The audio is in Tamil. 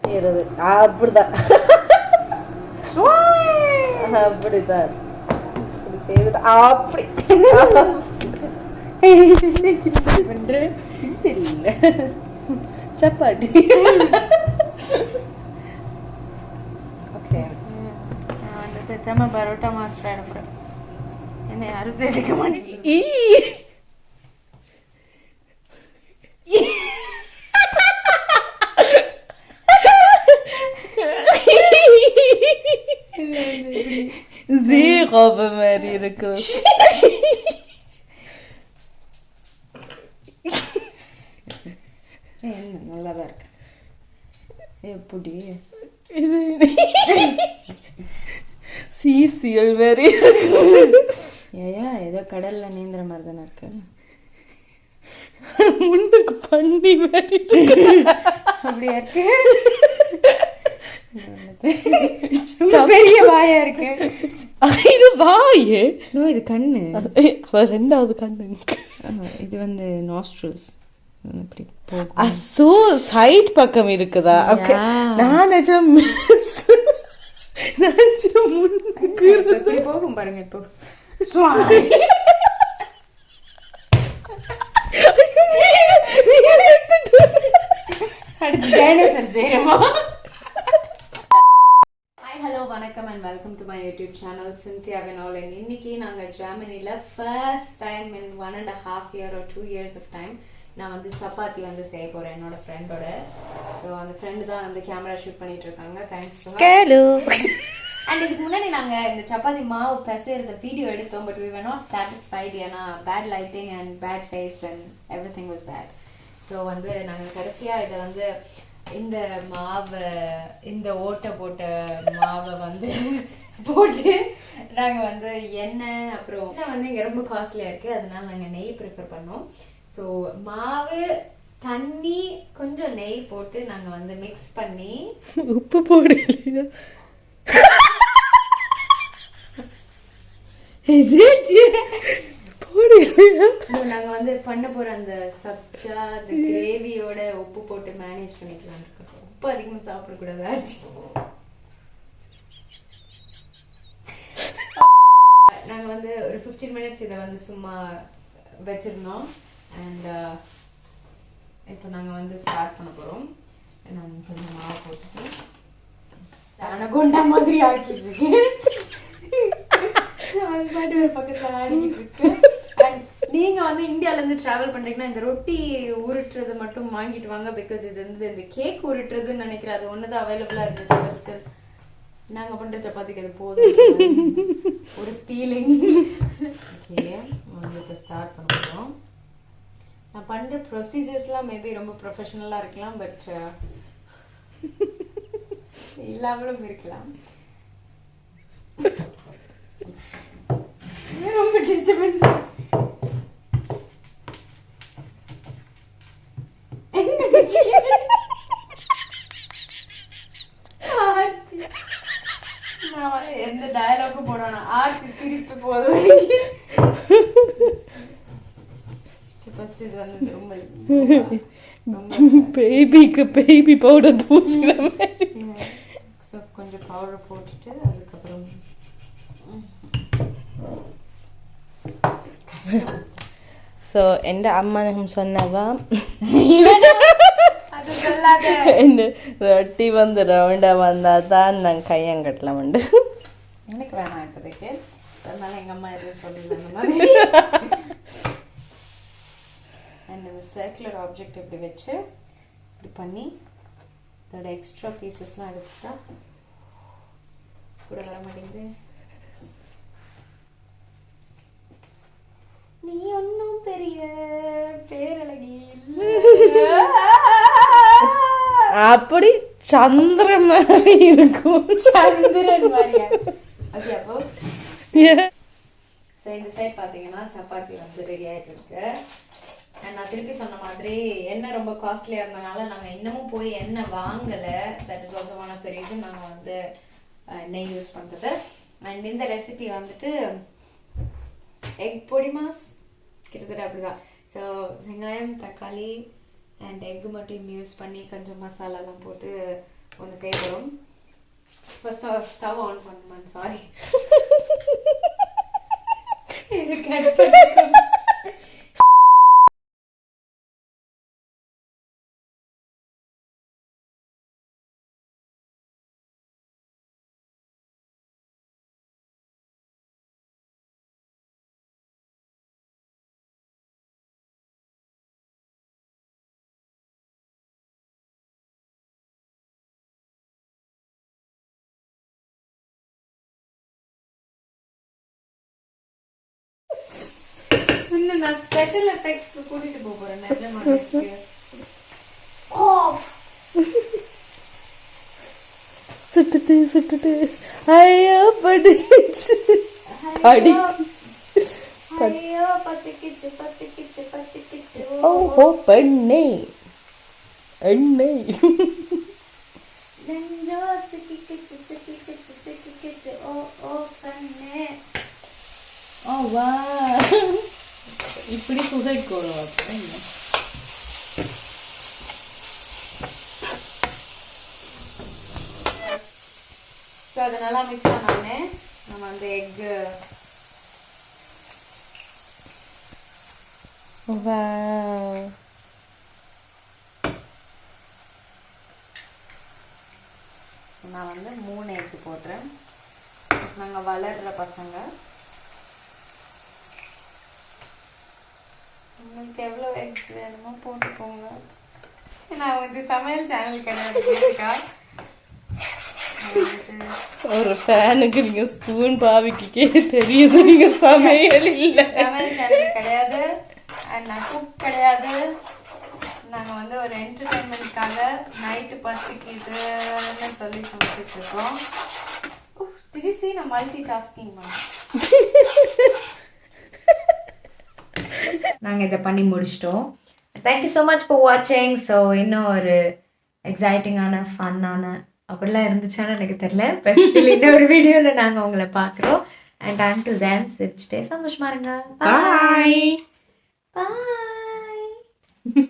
செய்யறது அப்படிதான் அப்படிதான் செய்துட்டு அப்படி தெரியல சப்பாத்தி. ஓகே நான் வந்து பேசாம பரோட்டா மாஸ்டர் அனுப்புறேன். என்ன யாரும் சேர்த்துக்க மாட்டேங்க. சீரோப மாதிரி இருக்கு. நல்லாதான் இருக்கு. எப்படி இது சீசியல் மாதிரி இருக்கு. ஏயா ஏதோ கடல்ல நீந்துற மாதிரி தானே இருக்கு. முன்னுக்கு பண்ணி மாதிரி அப்படியா இருக்கு. பெரிய வாயா இருக்கு. இது வாயே, இது கண்ணு, ரெண்டாவது கண்ணு. இது வந்து நாஸ்ட்ரல்ஸ். சைட் பக்கம் இருக்குதா? ஓகே நான் போகும் பாருங்க. இப்போ அடுத்து டைனோசர் செய்யறோமா? ஹலோ வணக்கம் and welcome to my YouTube channel Cynthia Vinolin. இன்னைக்கு நாங்க ஜெர்மனில first time in 1.5 year or 2 years of time நான் வந்து சப்பாத்தி வந்து செய்ய போறேன் என்னோட ஃப்ரெண்டோட. ஸோ அந்த ஃப்ரெண்டு தான் வந்து கேமரா ஷூட் பண்ணிட்டு இருக்காங்க. Thanks to hello. அண்ட் இதுக்கு முன்னாடி நாங்க இந்த சப்பாத்தி மாவு பிசைறத வீடியோ எடுத்தோம். But we were not satisfied. ஏன்னா bad lighting and bad face and everything was bad. So வந்து நாங்க கடைசியா இதை வந்து இந்த மாவை, இந்த ஓட்டை போட்ட மாவை வந்து போட்டு நாங்க வந்து எண்ணெய், அப்புறம் வந்து இங்க ரொம்ப காஸ்ட்லியா இருக்கு, அதனால நாங்க நெய் ப்ரிஃபர் பண்ணோம். ஸோ மாவு, தண்ணி, கொஞ்சம் நெய் போட்டு நாங்க வந்து மிக்ஸ் பண்ணி உப்பு போடலையா? நாங்க வந்து பண்ண போற அந்த சப்ஜா அந்த கிரேவியோட உப்பு போட்டு மேனேஜ் பண்ணிக்கலாம் இருக்கோம். உப்பு அதிகமா சாப்பிட கூடாது. நாங்க வந்து ஒரு 15 minutes இதை வந்து சும்மா வச்சிருந்தோம். அண்ட் இப்போ நாங்க வந்து ஸ்டார்ட் பண்ண போறோம். நான் கொஞ்சம் மாவு போட்டுட்டு அனகொண்டா மாதிரி ஆக்கிட்டு இருக்கேன். ஒரு பக்கத்துல ஆடிக்கிட்டு இருக்கு. அண்ட் நீங்க வந்து இந்தியால இருந்து டிராவல் பண்றீங்கன்னா இந்த ரொட்டி உருட்டுறது மட்டும் வாங்கிட்டு வாங்க. பிகாஸ் இது வந்து இந்த கேக் உருட்டுறதுன்னு நினைக்கிறேன், அது ஒண்ணுதான் அவைலபிளா இருந்துச்சு. நாங்க பண்ற சப்பாத்திக்கு அது போதும், ஒரு பீலிங். ஓகே இப்ப ஸ்டார்ட் பண்ணுவோம். நான் பண்ற ப்ரொசீஜர்ஸ்லாம் மேபி ரொம்ப ப்ரொஃபஷனலா இருக்கலாம், பட் இல்லாமலும் இருக்கலாம். ரொம்ப டிஸ்டர்பன்ஸ். எந்த டயலாகும் போடணும், ஆர்த்தி சிரிப்பு போதும். இது வந்து ரொம்ப பேபிக்கு பேபி பவுடர் பூசுற மாதிரி. கொஞ்சம் பவுடர் போட்டுட்டு அதுக்கப்புறம் ஸோ എൻ്റെ അമ്മ சொன்னவா இந்த ரொட்டி வந்து ரவுண்டா வந்தா தான் நான் கையங்கட்டலாம் உண்டு. எனக்கு வேணாம் இப்போதைக்கு. அதனால எங்க அம்மா எதுவும் சொல்லல அந்த மாதிரி. அண்ட் இந்த சர்க்குலர் ஆப்ஜெக்ட் இப்படி வச்சு இப்படி பண்ணி அதோட எக்ஸ்ட்ரா பீசஸ்லாம் எடுத்துட்டா கூட வர மாட்டேங்குது. நீ ஒன்னும் பெரிய பேரழகி அப்படி சந்திரன் மாதிரி இருக்கும். சந்திரன் மாதிரியா? ஓகே, அப்போ இந்த சைட் பாத்தீங்கன்னா சப்பாத்தி வந்து ரெடி ஆயிட்டு இருக்கு. நான் திருப்பி சொன்ன மாதிரி எண்ணெய் ரொம்ப காஸ்ட்லியா இருந்தனால நாங்க இன்னமும் போய் எண்ணெய் வாங்கல. That is also one of the reason நாங்க வந்து நெய் யூஸ் பண்றது. அண்ட் இந்த ரெசிபி வந்துட்டு எக் பொடி மாஸ் கிட்டத்தட்ட அப்படிதான். ஸோ வெங்காயம், தக்காளி, அண்ட் எக்கு மட்டும் யூஸ் பண்ணி கொஞ்சம் மசாலாலாம் போட்டு ஒன்று செய்ய போகிறோம். ஃபர்ஸ்ட் ஸ்டவ் ஆன் பண்ணுமா? சாரி, இது கட் இன்னும் நான் ஸ்பெஷல் எஃபெக்ட்ஸ்க்கு கூட்டிட்டு போறேன். நிஜமா நெக்ஸ்ட் இயர். சுட்டுட்டு ஐயோ படிச்சு ஐயோ பத்திக்கிச்சு ஓஹோ பெண்ணே எண்ணெய் நெஞ்சோ சிக்கிக்கிச்சு ஓ பெண்ணே. ஓ வா இப்படி சுதைக்கோணும். ஸோ அதை நல்லா மிக்ஸ் பண்ணோடனே நம்ம அந்த எக்கு நான் வந்து 3 எக்கு போடுறேன். நாங்கள் வளர்ற பசங்க, உங்களுக்கு எவ்வளோ எக்ஸ் வேணுமோ போட்டுக்கோங்க. நான் வந்து சமையல் சேனல் கிடையாது. ஒரு ஃபேனுக்கு நீங்க ஸ்பூன் பாவிக்கே தெரியுது, நீங்க சமையல் இல்ல. சமையல் சேனல் கிடையாது அண்ட் நான் குக் கிடையாது. நாங்கள் வந்து ஒரு என்டர்டைன்மெண்ட்காக நைட்டு பசிக்குதுன்னு சொல்லி சமைச்சிட்டு இருக்கோம். திருச்சி நான் மல்டி டாஸ்கிங் நாங்கள் இதை பண்ணி முடிச்சிட்டோம். தேங்க்யூ ஸோ மச் ஃபார் வாட்சிங். ஸோ இன்னும் ஒரு எக்ஸைட்டிங்கான ஃபன்னான அப்படிலாம் இருந்துச்சான்னு எனக்கு தெரியல. பெஸ்டில் இன்னொரு வீடியோவில் நாங்கள் உங்களை பார்க்குறோம். அண்ட் until then சிரிச்சுட்டே சந்தோஷமா இருங்க. பாய் பாய்.